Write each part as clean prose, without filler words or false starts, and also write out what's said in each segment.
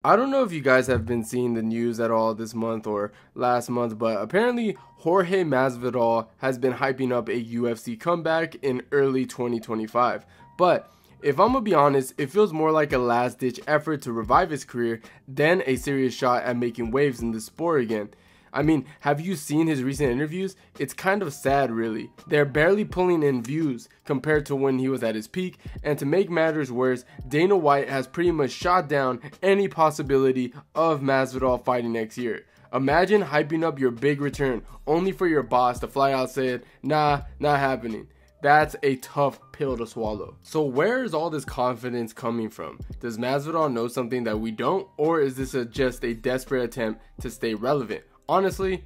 I don't know if you guys have been seeing the news at all this month or last month, but apparently Jorge Masvidal has been hyping up a UFC comeback in early 2025. But if I'm gonna be honest, it feels more like a last-ditch effort to revive his career than a serious shot at making waves in the sport again. I mean, have you seen his recent interviews? It's kind of sad, really. They're barely pulling in views compared to when he was at his peak, and to make matters worse, Dana White has pretty much shot down any possibility of Masvidal fighting next year. Imagine hyping up your big return only for your boss to fly out saying, nah, not happening. That's a tough pill to swallow. So where is all this confidence coming from? Does Masvidal know something that we don't, or is this just a desperate attempt to stay relevant? Honestly,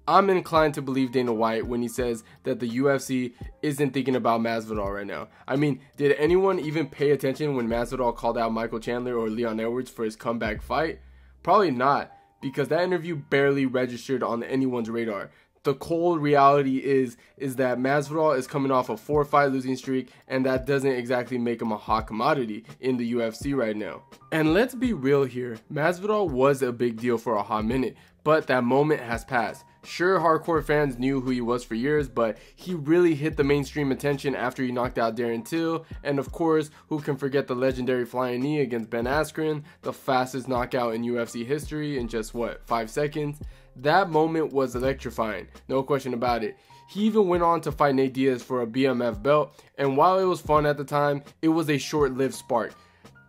I'm inclined to believe Dana White when he says that the UFC isn't thinking about Masvidal right now. I mean, did anyone even pay attention when Masvidal called out Michael Chandler or Leon Edwards for his comeback fight? Probably not, because that interview barely registered on anyone's radar. The cold reality is that Masvidal is coming off a 4-fight losing streak, and that doesn't exactly make him a hot commodity in the UFC right now. And let's be real here, Masvidal was a big deal for a hot minute, but that moment has passed. Sure, hardcore fans knew who he was for years, but he really hit the mainstream attention after he knocked out Darren Till, and of course, who can forget the legendary flying knee against Ben Askren, the fastest knockout in UFC history in just, 5 seconds? That moment was electrifying, no question about it. He even went on to fight Nate Diaz for a BMF belt, and while it was fun at the time, it was a short-lived spark.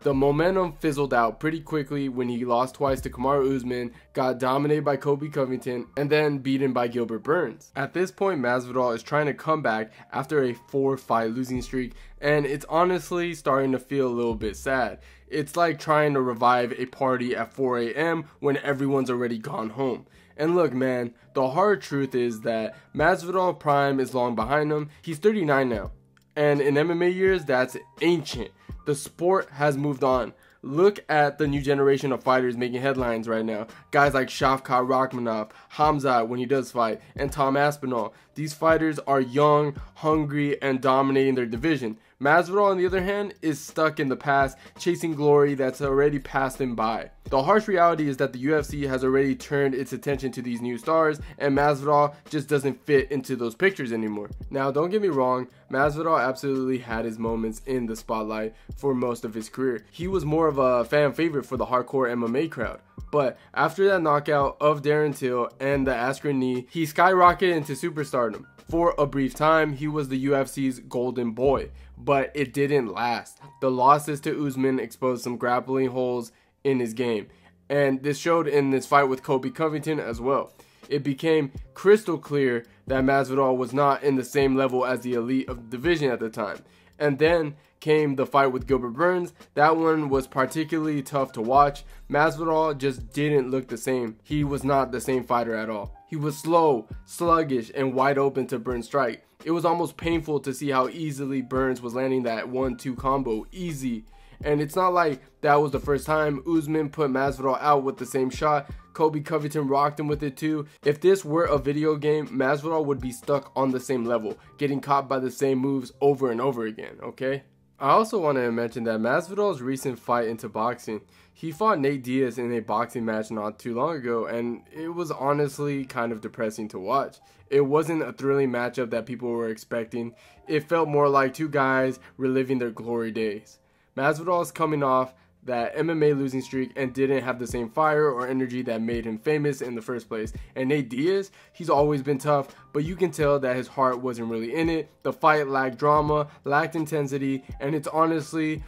The momentum fizzled out pretty quickly when he lost twice to Kamaru Usman, got dominated by Colby Covington, and then beaten by Gilbert Burns. At this point, Masvidal is trying to come back after a 4-fight losing streak, and it's honestly starting to feel a little bit sad. It's like trying to revive a party at 4 a.m. when everyone's already gone home. And look, man, the hard truth is that Masvidal prime is long behind him. He's 39 now, and in MMA years, that's ancient. The sport has moved on. Look at the new generation of fighters making headlines right now. Guys like Shavkat Rakhmonov, Hamzat when he does fight, and Tom Aspinall. These fighters are young, hungry, and dominating their division. Masvidal, on the other hand, is stuck in the past, chasing glory that's already passed him by. The harsh reality is that the UFC has already turned its attention to these new stars, and Masvidal just doesn't fit into those pictures anymore. Now, don't get me wrong, Masvidal absolutely had his moments in the spotlight for most of his career. He was more of a fan favorite for the hardcore MMA crowd. But after that knockout of Darren Till and the Askren knee, he skyrocketed into superstardom. For a brief time, he was the UFC's golden boy, but it didn't last. The losses to Usman exposed some grappling holes in his game, and this showed in this fight with Colby Covington as well. It became crystal clear that Masvidal was not in the same level as the elite of the division at the time. And then came the fight with Gilbert Burns. That one was particularly tough to watch. Masvidal just didn't look the same. He was not the same fighter at all. He was slow, sluggish, and wide open to Burns' strike. It was almost painful to see how easily Burns was landing that 1-2 combo. Easy. And it's not like that was the first time Usman put Masvidal out with the same shot. Colby Covington rocked him with it too. If this were a video game, Masvidal would be stuck on the same level, getting caught by the same moves over and over again, okay? I also want to mention that Masvidal's recent fight into boxing, he fought Nate Diaz in a boxing match not too long ago, and it was honestly kind of depressing to watch. It wasn't a thrilling matchup that people were expecting. It felt more like two guys reliving their glory days. Masvidal is coming off that MMA losing streak and didn't have the same fire or energy that made him famous in the first place. And Nate Diaz, he's always been tough, but you can tell that his heart wasn't really in it. The fight lacked drama, lacked intensity, and it honestly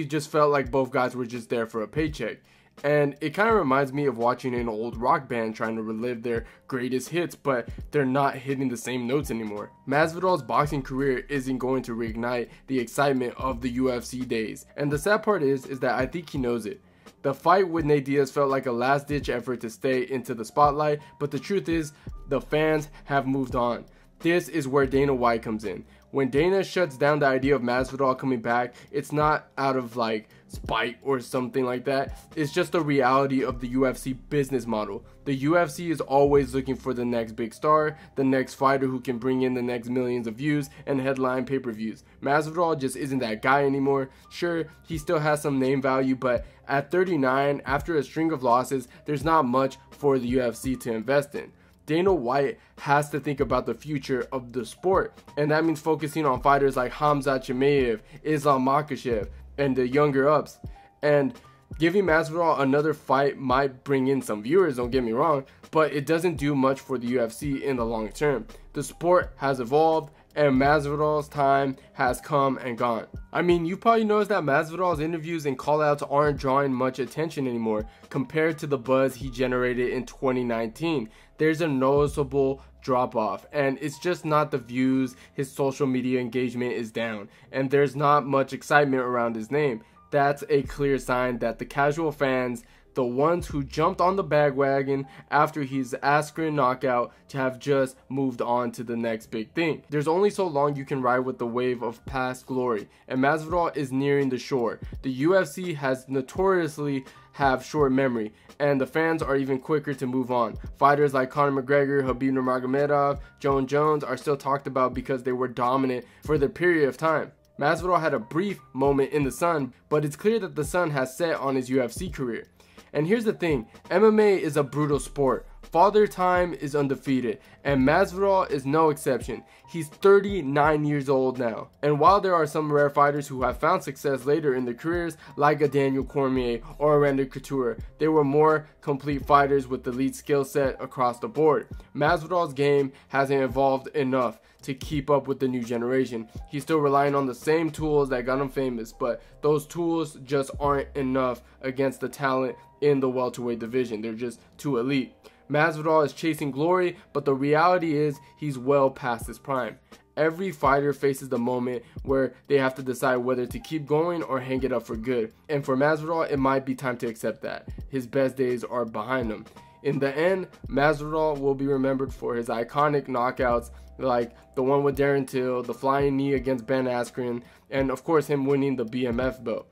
just felt like both guys were just there for a paycheck. And it kind of reminds me of watching an old rock band trying to relive their greatest hits, but they're not hitting the same notes anymore. Masvidal's boxing career isn't going to reignite the excitement of the UFC days. And the sad part is that I think he knows it. The fight with Nate Diaz felt like a last-ditch effort to stay into the spotlight, but the truth is, the fans have moved on. This is where Dana White comes in. When Dana shuts down the idea of Masvidal coming back, it's not out of like spite or something like that. It's just the reality of the UFC business model. The UFC is always looking for the next big star, the next fighter who can bring in the next millions of views and headline pay-per-views. Masvidal just isn't that guy anymore. Sure, he still has some name value, but at 39, after a string of losses, there's not much for the UFC to invest in. Dana White has to think about the future of the sport, and that means focusing on fighters like Khamzat Chimaev, Islam Makhachev, and the younger ups. And giving Masvidal another fight might bring in some viewers, don't get me wrong, but it doesn't do much for the UFC in the long term. The sport has evolved, and Masvidal's time has come and gone. I mean, you probably noticed that Masvidal's interviews and callouts aren't drawing much attention anymore compared to the buzz he generated in 2019. There's a noticeable drop off, and it's just not the views. His social media engagement is down, and there's not much excitement around his name. That's a clear sign that the casual fans, the ones who jumped on the bandwagon after his aspirin knockout, to have just moved on to the next big thing. There's only so long you can ride with the wave of past glory, and Masvidal is nearing the shore. The UFC has notoriously have short memory, and the fans are even quicker to move on. Fighters like Conor McGregor, Khabib Nurmagomedov, Jon Jones are still talked about because they were dominant for their period of time. Masvidal had a brief moment in the sun, but it's clear that the sun has set on his UFC career. And here's the thing, MMA is a brutal sport. Father Time is undefeated, and Masvidal is no exception. He's 39 years old now. And while there are some rare fighters who have found success later in their careers, like a Daniel Cormier or a Randy Couture, they were more complete fighters with elite skill set across the board. Masvidal's game hasn't evolved enough to keep up with the new generation. He's still relying on the same tools that got him famous, but those tools just aren't enough against the talent in the welterweight division. They're just too elite. Masvidal is chasing glory, but the reality is he's well past his prime. Every fighter faces the moment where they have to decide whether to keep going or hang it up for good. And for Masvidal, it might be time to accept that. His best days are behind him. In the end, Masvidal will be remembered for his iconic knockouts, like the one with Darren Till, the flying knee against Ben Askren, and of course him winning the BMF belt.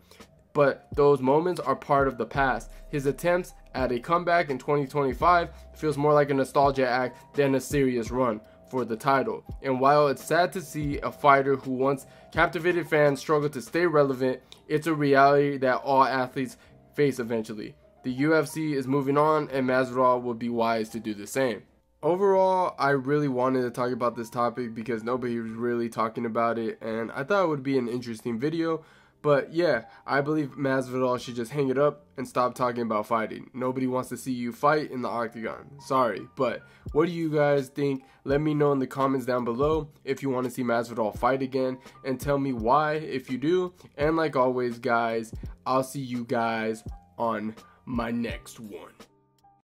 But those moments are part of the past. His attempts at a comeback in 2025 feels more like a nostalgia act than a serious run for the title. And while it's sad to see a fighter who once captivated fans struggle to stay relevant, it's a reality that all athletes face eventually. The UFC is moving on, and Masvidal would be wise to do the same. Overall, I really wanted to talk about this topic because nobody was really talking about it, and I thought it would be an interesting video. But yeah, I believe Masvidal should just hang it up and stop talking about fighting. Nobody wants to see you fight in the octagon. Sorry, but what do you guys think? Let me know in the comments down below if you want to see Masvidal fight again, and tell me why if you do. And like always, guys, I'll see you guys on my next one.